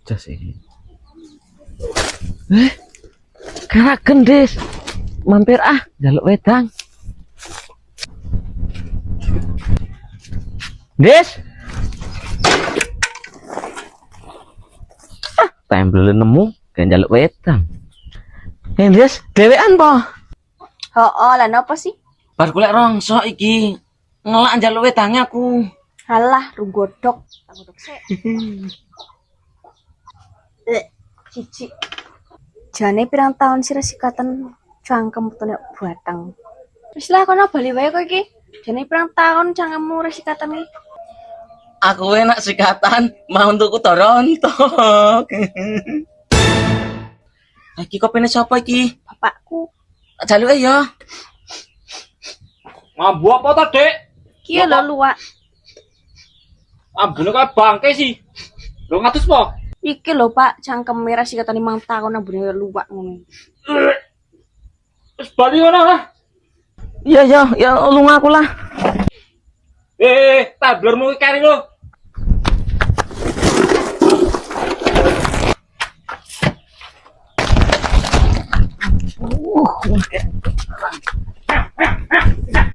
Jas iki. Karaken, Des. Mampir njaluk wedang. Des. Tempel nemu kan njaluk wedang. Des, dhewean po. Oh, lah napa sih? Bar golek rongso iki. Ngelak njaluk wedange aku. Halah, rugodok. Tak godok sik. Cici. Jane pirang tahun sih sikatan cangkem tune batang. Wis lah kono bali wae kowe iki. Jane pirang tahun cangkemmu resikatan iki. Aku enak sikatan mau tuku rontok. Iki kopene sapa iki? Bapakku. Jaluke ya. Mambu apa ta, Dek? Ki lho luwak. Ambune kaya bangke sih. Lho ngatus po? Iki lho Pak, cangkeme resikatan 5 tahun ambune luwak ngono. Wis bali ngono lah. Iya, ya lunga aku lah. Tablermu iki kari lho.